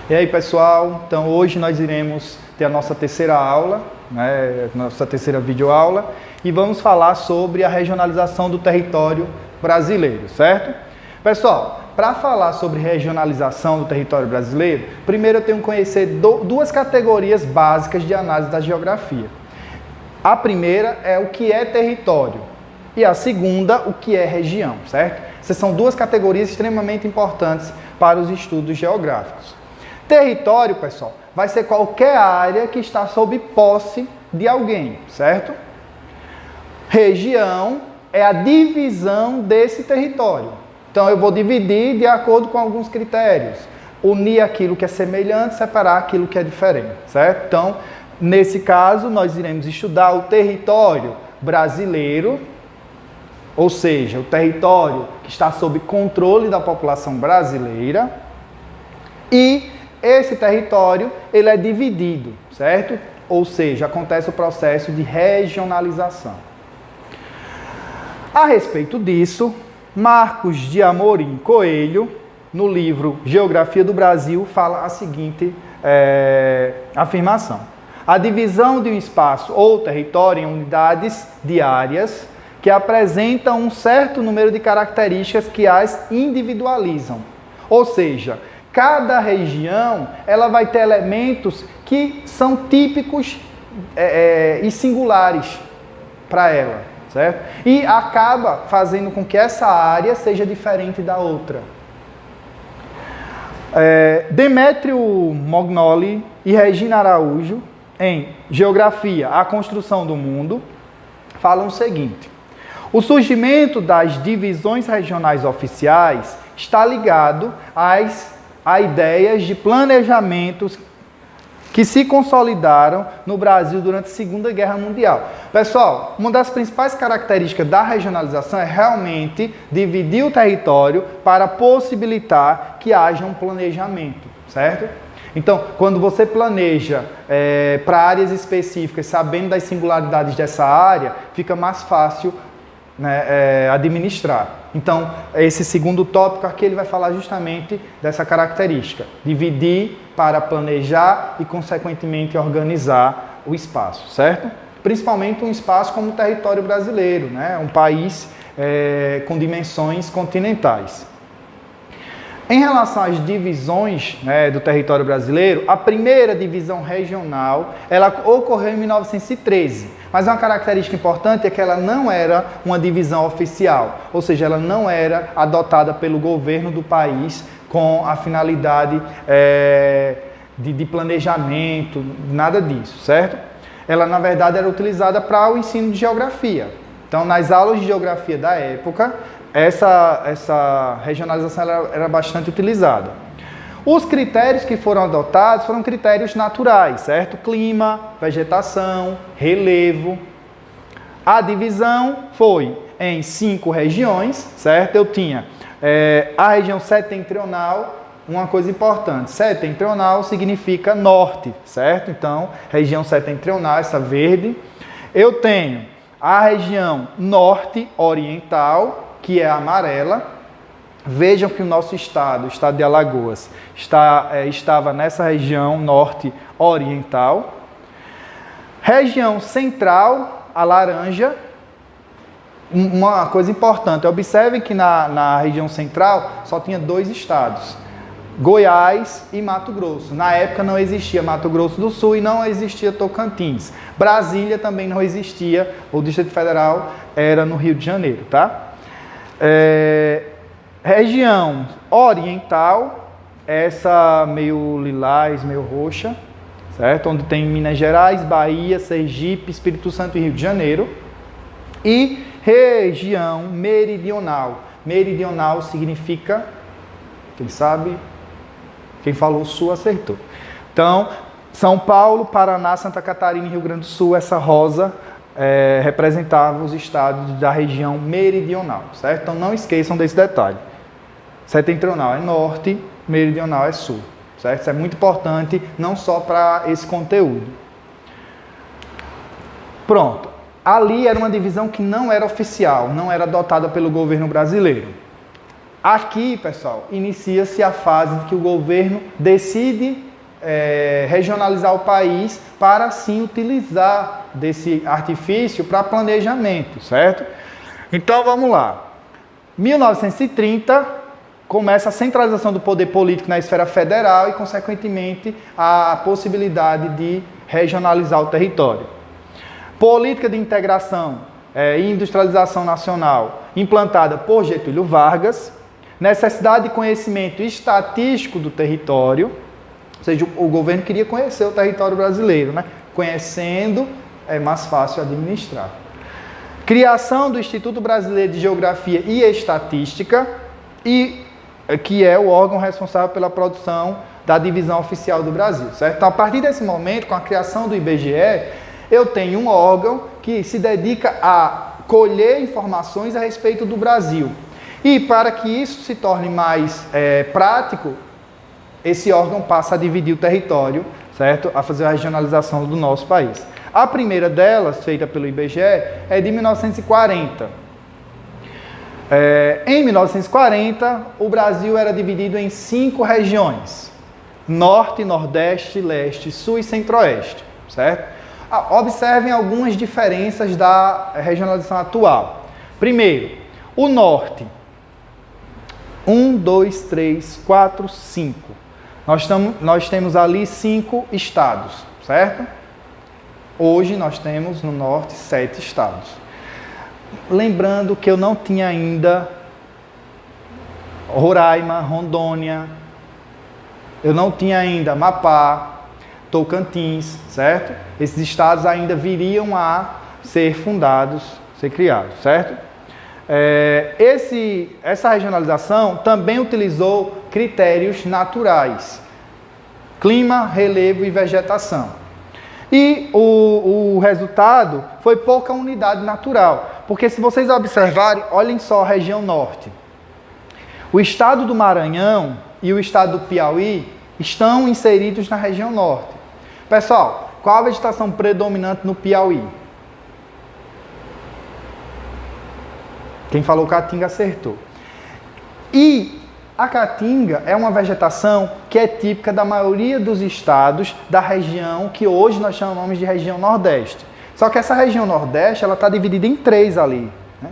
E aí, pessoal, então hoje nós iremos ter a nossa terceira aula, nossa terceira videoaula, e vamos falar sobre a regionalização do território brasileiro, certo? Pessoal, para falar sobre regionalização do território brasileiro, primeiro eu tenho que conhecer duas categorias básicas de análise da geografia. A primeira é o que é território e a segunda, o que é região, certo? Essas são duas categorias extremamente importantes para os estudos geográficos. Território, pessoal, vai ser qualquer área que está sob posse de alguém, certo? Região é a divisão desse território. Então, eu vou dividir de acordo com alguns critérios. Unir aquilo que é semelhante, separar aquilo que é diferente, certo? Então, nesse caso, nós iremos estudar o território brasileiro, ou seja, o território que está sob controle da população brasileira, e esse território, ele é dividido, certo? Ou seja, acontece o processo de regionalização. A respeito disso, Marcos de Amorim Coelho, no livro Geografia do Brasil, fala a seguinte afirmação. A divisão de um espaço ou território em unidades diárias que apresentam um certo número de características que as individualizam. Ou seja, cada região ela vai ter elementos que são típicos e singulares para ela, certo? E acaba fazendo com que essa área seja diferente da outra. Demétrio Mognoli e Regina Araújo, em Geografia, a Construção do Mundo, falam o seguinte: o surgimento das divisões regionais oficiais está ligado a ideias de planejamentos que se consolidaram no Brasil durante a Segunda Guerra Mundial. Pessoal, uma das principais características da regionalização é realmente dividir o território para possibilitar que haja um planejamento, certo? Então, quando você planeja para áreas específicas, sabendo das singularidades dessa área, fica mais fácil administrar. Então, esse segundo tópico aqui, ele vai falar justamente dessa característica. Dividir para planejar e, consequentemente, organizar o espaço, certo? Principalmente um espaço como o território brasileiro, um país com dimensões continentais. Em relação às divisões do território brasileiro, a primeira divisão regional ela ocorreu em 1913, mas uma característica importante é que ela não era uma divisão oficial, ou seja, ela não era adotada pelo governo do país com a finalidade de planejamento, nada disso, certo? Ela, na verdade, era utilizada para o ensino de geografia. Então, nas aulas de geografia da época, essa regionalização era bastante utilizada. Os critérios que foram adotados foram critérios naturais, certo? Clima, vegetação, relevo. A divisão foi em 5 regiões, certo? Eu tinha a região setentrional, uma coisa importante, setentrional significa norte, certo? Então, região setentrional, essa verde. Eu tenho a região norte-oriental, que é a amarela. Vejam que o nosso estado, o estado de Alagoas, estava nessa região norte-oriental. Região central, a laranja. Uma coisa importante, observem que na região central só tinha 2 estados, Goiás e Mato Grosso. Na época não existia Mato Grosso do Sul e não existia Tocantins. Brasília também não existia, o Distrito Federal era no Rio de Janeiro, tá? Região oriental, essa meio lilás, meio roxa, certo? Onde tem Minas Gerais, Bahia, Sergipe, Espírito Santo e Rio de Janeiro. E região meridional. Meridional significa, quem sabe, quem falou sul acertou. Então, São Paulo, Paraná, Santa Catarina e Rio Grande do Sul, essa rosa representava os estados da região meridional, certo? Então não esqueçam desse detalhe. Setentrional é norte, meridional é sul, certo? Isso é muito importante, não só para esse conteúdo. Pronto. Ali era uma divisão que não era oficial, não era adotada pelo governo brasileiro. Aqui, pessoal, inicia-se a fase de que o governo decide regionalizar o país para, assim, utilizar desse artifício para planejamento, certo? Então, vamos lá. 1930, começa a centralização do poder político na esfera federal e, consequentemente, a possibilidade de regionalizar o território. Política de integração e industrialização nacional implantada por Getúlio Vargas. Necessidade de conhecimento estatístico do território, ou seja, o governo queria conhecer o território brasileiro, né? Conhecendo é mais fácil administrar. Criação do Instituto Brasileiro de Geografia e Estatística, que é o órgão responsável pela produção da divisão oficial do Brasil, certo? Então, a partir desse momento, com a criação do IBGE, eu tenho um órgão que se dedica a colher informações a respeito do Brasil. E para que isso se torne mais prático, esse órgão passa a dividir o território, certo? A fazer a regionalização do nosso país. A primeira delas, feita pelo IBGE, é de 1940. Em 1940, o Brasil era dividido em 5 regiões: Norte, Nordeste, Leste, Sul e Centro-Oeste, certo? Observem algumas diferenças da regionalização atual. Primeiro, o Norte. 1, 2, 3, 4, 5. Nós temos ali 5 estados, certo? Hoje nós temos no Norte 7 estados. Lembrando que eu não tinha ainda Roraima, Rondônia, eu não tinha ainda Amapá, Tocantins, certo? Esses estados ainda viriam a ser fundados, ser criados, certo? Essa regionalização também utilizou critérios naturais: clima, relevo e vegetação. E o resultado foi pouca unidade natural, porque se vocês observarem, olhem só a região norte. O estado do Maranhão e o estado do Piauí estão inseridos na região norte. Pessoal, qual a vegetação predominante no Piauí? Quem falou caatinga acertou. E a caatinga é uma vegetação que é típica da maioria dos estados da região que hoje nós chamamos de região Nordeste. Só que essa região Nordeste ela está dividida em 3 ali, né?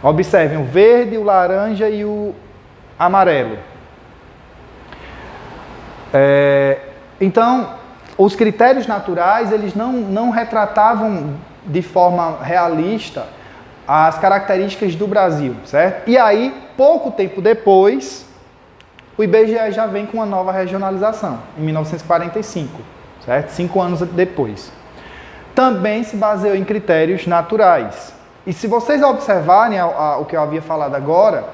Observem o verde, o laranja e o amarelo. Então, os critérios naturais eles não retratavam de forma realista as características do Brasil, certo? E aí, pouco tempo depois, o IBGE já vem com uma nova regionalização, em 1945, certo? 5 anos depois. Também se baseou em critérios naturais. E se vocês observarem o que eu havia falado agora,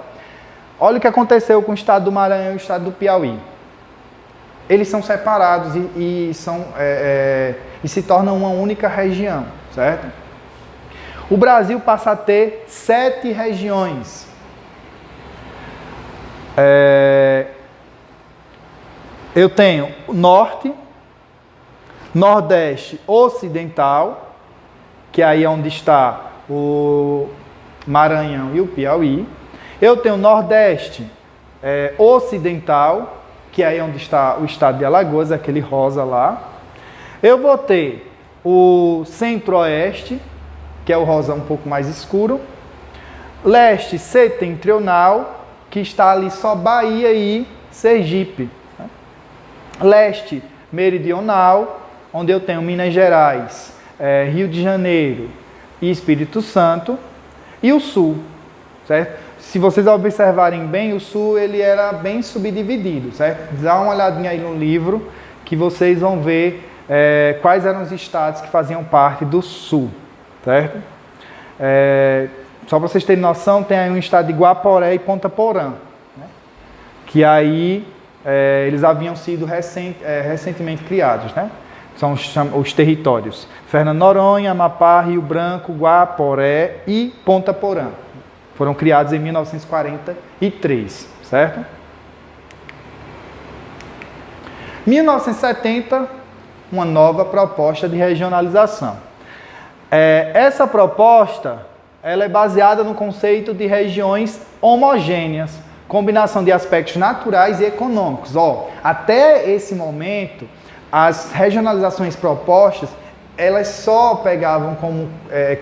olha o que aconteceu com o estado do Maranhão e o estado do Piauí. Eles são separados e se tornam uma única região, certo? O Brasil passa a ter 7 regiões. Eu tenho Norte, Nordeste Ocidental, que aí é onde está o Maranhão e o Piauí. Eu tenho Nordeste Ocidental, que aí é onde está o estado de Alagoas, aquele rosa lá. Eu vou ter o Centro-Oeste, que é o rosa um pouco mais escuro. Leste Setentrional, que está ali só Bahia e Sergipe. Leste Meridional, onde eu tenho Minas Gerais, Rio de Janeiro e Espírito Santo. E o Sul, certo? Se vocês observarem bem, o Sul ele era bem subdividido, certo? Dá uma olhadinha aí no livro que vocês vão ver quais eram os estados que faziam parte do Sul, certo? Só para vocês terem noção, tem aí um estado de Guaporé e Ponta Porã, né? Que aí eles haviam sido recentemente criados, né? São os territórios Fernando Noronha, Amapá, Rio Branco, Guaporé e Ponta Porã. Foram criados em 1943, certo? 1970, uma nova proposta de regionalização. Essa proposta ela é baseada no conceito de regiões homogêneas. combinação de aspectos naturais e econômicos. Até esse momento, as regionalizações propostas, elas só pegavam como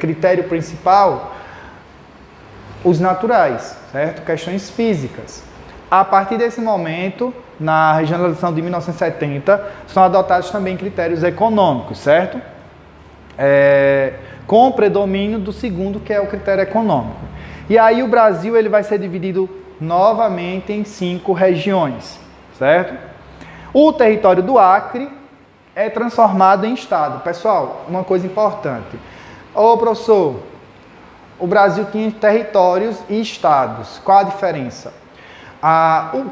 critério principal os naturais, certo? Questões físicas. A partir desse momento, na regionalização de 1970, são adotados também critérios econômicos, certo? Com o predomínio do segundo, que é o critério econômico. E aí o Brasil ele vai ser dividido novamente em 5 regiões, certo? O território do Acre é transformado em estado. Pessoal, uma coisa importante. Professor, o Brasil tinha territórios e estados. Qual a diferença?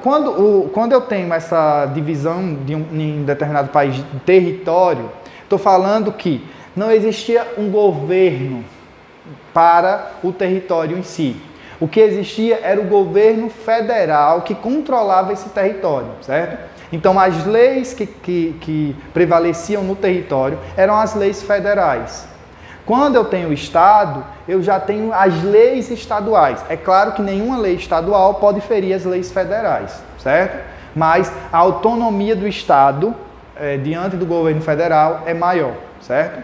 Quando eu tenho essa divisão em determinado país de território, estou falando que não existia um governo para o território em si. O que existia era o governo federal que controlava esse território, certo? Então, as leis que prevaleciam no território eram as leis federais. Quando eu tenho o Estado, eu já tenho as leis estaduais. É claro que nenhuma lei estadual pode ferir as leis federais, certo? Mas a autonomia do Estado, diante do governo federal, é maior, certo?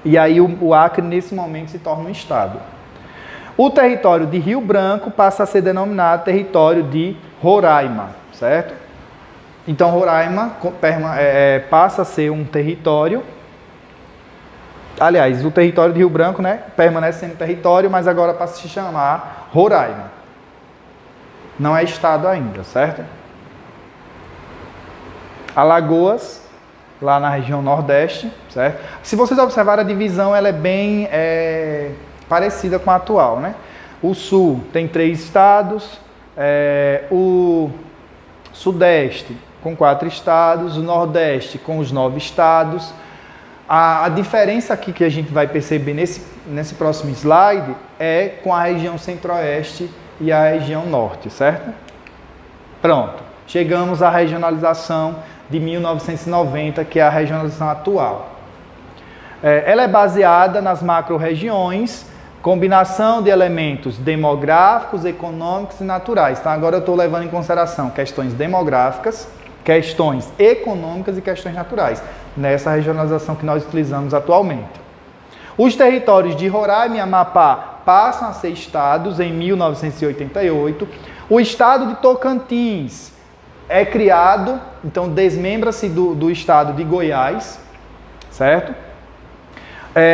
E aí o Acre, nesse momento, se torna um Estado. O território de Rio Branco passa a ser denominado território de Roraima, certo? Então, Roraima passa a ser um território. Aliás, o território de Rio Branco, né, permanece sendo território, mas agora passa a se chamar Roraima. Não é estado ainda, certo? Alagoas, lá na região Nordeste, certo? Se vocês observarem, a divisão ela é bem parecida com a atual, né? O Sul tem 3 estados, o Sudeste com 4 estados, o Nordeste com os 9 estados. A diferença aqui que a gente vai perceber nesse próximo slide é com a região Centro-Oeste e a região Norte, certo? Pronto, chegamos à regionalização de 1990, que é a regionalização atual. Ela é baseada nas macro-regiões, combinação de elementos demográficos, econômicos e naturais. Então, agora eu estou levando em consideração questões demográficas, questões econômicas e questões naturais, nessa regionalização que nós utilizamos atualmente. Os territórios de Roraima e Amapá passam a ser estados em 1988. O estado de Tocantins é criado, então desmembra-se do estado de Goiás, certo?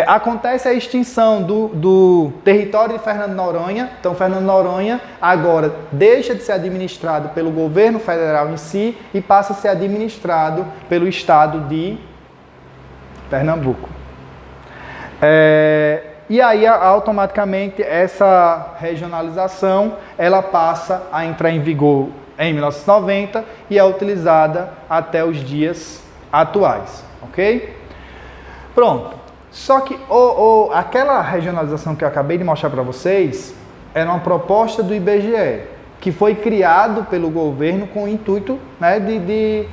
Acontece a extinção do território de Fernando de Noronha. Então, Fernando de Noronha agora deixa de ser administrado pelo governo federal em si e passa a ser administrado pelo estado de Pernambuco. E aí, automaticamente, essa regionalização ela passa a entrar em vigor em 1990 e é utilizada até os dias atuais, ok? Pronto. Só que aquela regionalização que eu acabei de mostrar para vocês era uma proposta do IBGE, que foi criado pelo governo com o intuito, né, de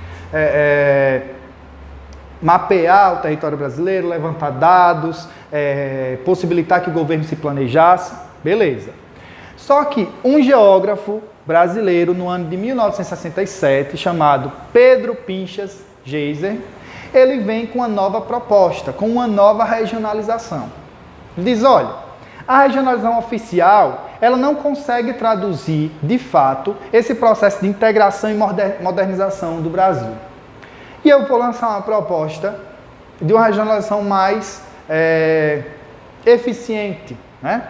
mapear o território brasileiro, levantar dados, possibilitar que o governo se planejasse, beleza. Só que um geógrafo brasileiro, no ano de 1967, chamado Pedro Pinchas Geiser, ele vem com uma nova proposta, com uma nova regionalização. Ele diz, olha, a regionalização oficial, ela não consegue traduzir, de fato, esse processo de integração e modernização do Brasil. E eu vou lançar uma proposta de uma regionalização mais eficiente, né?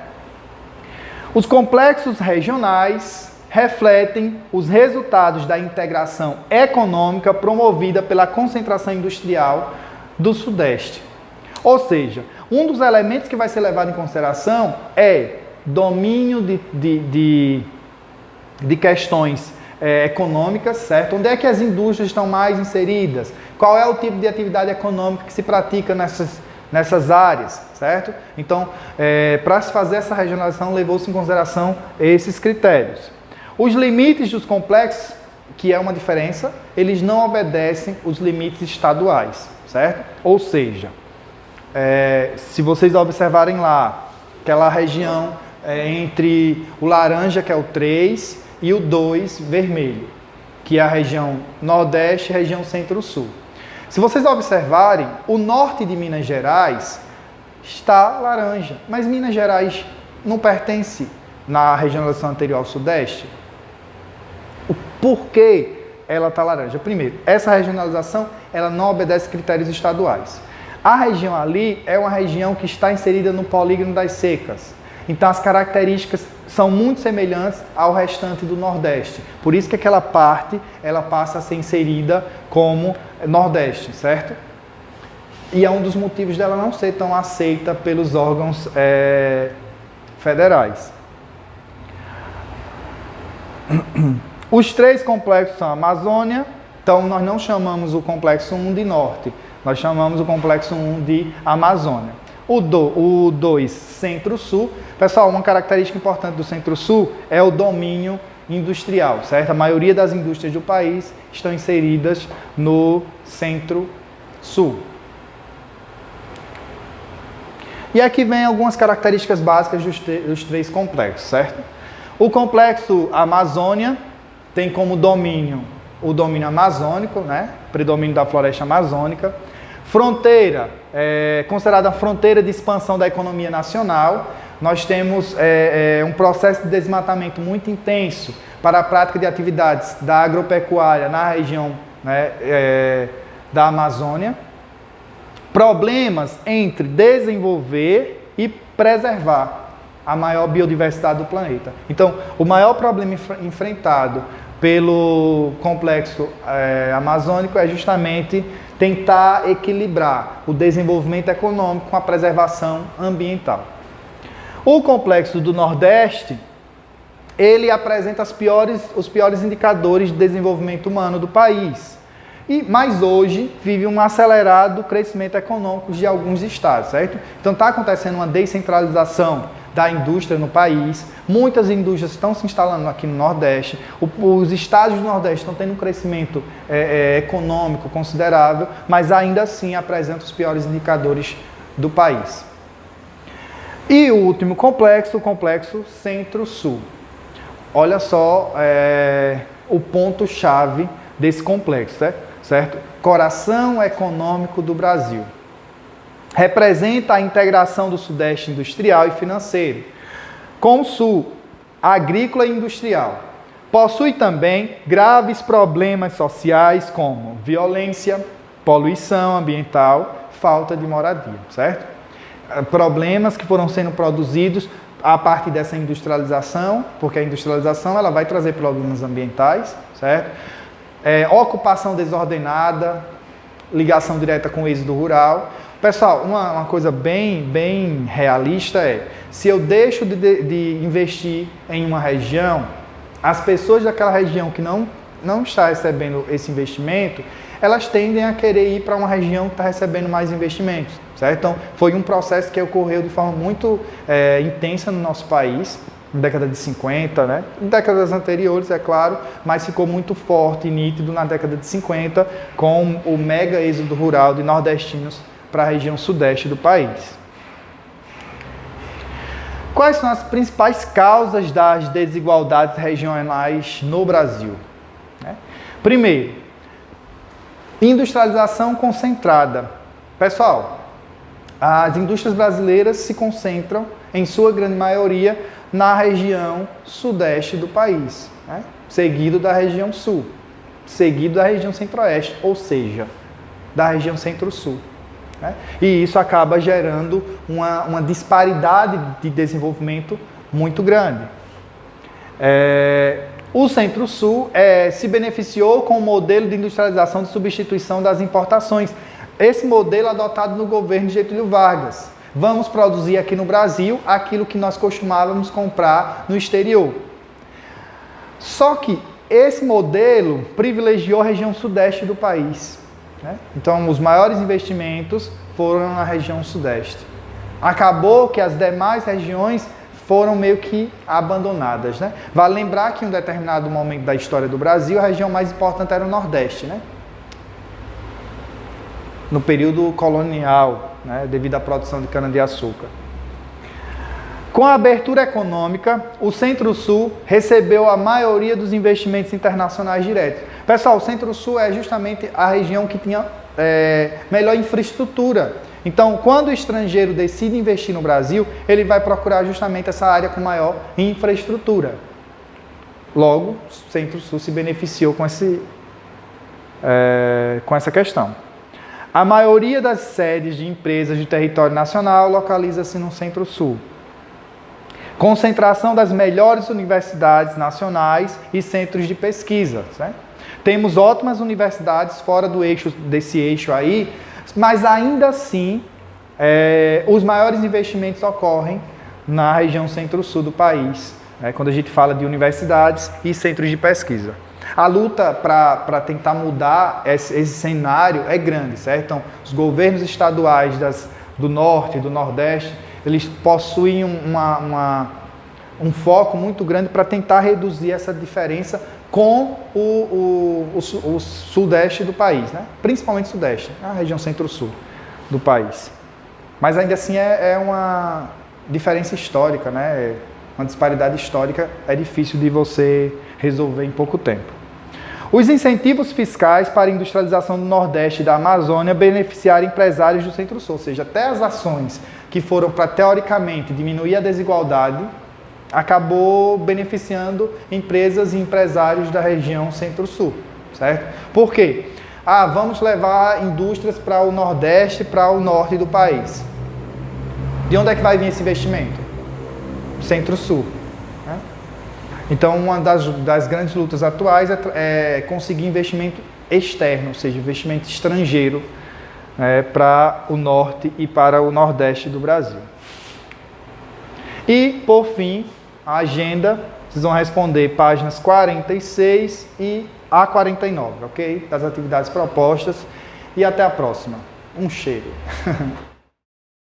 Os complexos regionais refletem os resultados da integração econômica promovida pela concentração industrial do Sudeste. Ou seja, um dos elementos que vai ser levado em consideração é domínio de questões econômicas, certo? Onde é que as indústrias estão mais inseridas? Qual é o tipo de atividade econômica que se pratica nessas áreas, certo? Então, para se fazer essa regionalização, levou-se em consideração esses critérios. Os limites dos complexos, que é uma diferença, eles não obedecem os limites estaduais, certo? Ou seja, se vocês observarem lá, aquela região entre o laranja, que é o 3, e o 2 vermelho, que é a região Nordeste e região Centro-Sul. Se vocês observarem, o norte de Minas Gerais está laranja, mas Minas Gerais não pertence na regionalização anterior ao Sudeste. Por que ela está laranja? Primeiro, essa regionalização ela não obedece critérios estaduais. A região ali é uma região que está inserida no polígono das secas. Então as características são muito semelhantes ao restante do Nordeste. Por isso que aquela parte ela passa a ser inserida como Nordeste, certo? E é um dos motivos dela não ser tão aceita pelos órgãos federais. Os 3 complexos são a Amazônia, então nós não chamamos o complexo 1 de Norte, nós chamamos o complexo 1 de Amazônia. O 2, Centro-Sul. Pessoal, uma característica importante do Centro-Sul é o domínio industrial, certo? A maioria das indústrias do país estão inseridas no Centro-Sul. E aqui vem algumas características básicas dos 3 complexos, certo? O complexo Amazônia tem como domínio o domínio amazônico, né? Predomínio da floresta amazônica. Fronteira, considerada a fronteira de expansão da economia nacional. Nós temos um processo de desmatamento muito intenso para a prática de atividades da agropecuária na região, né, da Amazônia. Problemas entre desenvolver e preservar a maior biodiversidade do planeta. Então, o maior problema enfrentado pelo complexo amazônico é justamente tentar equilibrar o desenvolvimento econômico com a preservação ambiental. O complexo do Nordeste, ele apresenta os piores indicadores de desenvolvimento humano do país. Mas hoje vive um acelerado crescimento econômico de alguns estados, certo? Então está acontecendo uma descentralização da indústria no país, muitas indústrias estão se instalando aqui no Nordeste, os estados do Nordeste estão tendo um crescimento econômico considerável, mas ainda assim apresentam os piores indicadores do país. E o último complexo, o complexo Centro-Sul. Olha só o ponto-chave desse complexo, certo? Coração econômico do Brasil. Representa a integração do Sudeste industrial e financeiro com o Sul agrícola e industrial. Possui também graves problemas sociais como violência, poluição ambiental, falta de moradia, certo? Problemas que foram sendo produzidos a partir dessa industrialização, porque a industrialização ela vai trazer problemas ambientais, certo? Ocupação desordenada, ligação direta com o êxodo rural. Pessoal, uma coisa bem realista se eu deixo de investir em uma região, as pessoas daquela região que não está recebendo esse investimento, elas tendem a querer ir para uma região que está recebendo mais investimentos, certo? Então, foi um processo que ocorreu de forma muito intensa no nosso país, na década de 50, né? Em décadas anteriores, é claro, mas ficou muito forte e nítido na década de 50, com o mega êxodo rural de nordestinos para a região sudeste do país. Quais são as principais causas das desigualdades regionais no Brasil? Primeiro, industrialização concentrada. Pessoal, as indústrias brasileiras se concentram, em sua grande maioria, na região sudeste do país, né? Seguido da região sul, seguido da região centro-oeste, ou seja, da região centro-sul. E isso acaba gerando uma disparidade de desenvolvimento muito grande. O Centro-Sul se beneficiou com o modelo de industrialização de substituição das importações. Esse modelo adotado no governo de Getúlio Vargas. Vamos produzir aqui no Brasil aquilo que nós costumávamos comprar no exterior. Só que esse modelo privilegiou a região sudeste do país. Então, os maiores investimentos foram na região sudeste. Acabou que as demais regiões foram meio que abandonadas, né? Vale lembrar que em um determinado momento da história do Brasil, a região mais importante era o Nordeste, né? No período colonial, né? Devido à produção de cana-de-açúcar. Com a abertura econômica, o Centro-Sul recebeu a maioria dos investimentos internacionais diretos. Pessoal, o Centro-Sul é justamente a região que tinha melhor infraestrutura. Então, quando o estrangeiro decide investir no Brasil, ele vai procurar justamente essa área com maior infraestrutura. Logo, o Centro-Sul se beneficiou com essa questão. A maioria das sedes de empresas de território nacional localiza-se no Centro-Sul. Concentração das melhores universidades nacionais e centros de pesquisa. Certo? Temos ótimas universidades fora desse eixo aí, mas ainda assim, os maiores investimentos ocorrem na região centro-sul do país, quando a gente fala de universidades e centros de pesquisa. A luta para tentar mudar esse cenário é grande, certo? Então, os governos estaduais do Norte e do Nordeste, eles possuem um foco muito grande para tentar reduzir essa diferença com o Sudeste do país, né? Principalmente o Sudeste, a região Centro-Sul do país. Mas ainda assim é uma diferença histórica, né? Uma disparidade histórica é difícil de você resolver em pouco tempo. Os incentivos fiscais para a industrialização do Nordeste e da Amazônia beneficiaram empresários do Centro-Sul, ou seja, até as ações que foram para, teoricamente, diminuir a desigualdade, acabou beneficiando empresas e empresários da região Centro-Sul, certo? Por quê? Vamos levar indústrias para o Nordeste, para o Norte do país. De onde é que vai vir esse investimento? Centro-Sul. Né? Então, uma das grandes lutas atuais é conseguir investimento externo, ou seja, investimento estrangeiro para o Norte e para o Nordeste do Brasil. E, por fim, a agenda, vocês vão responder páginas 46 e A49, ok? Das atividades propostas. E até a próxima. Um cheiro.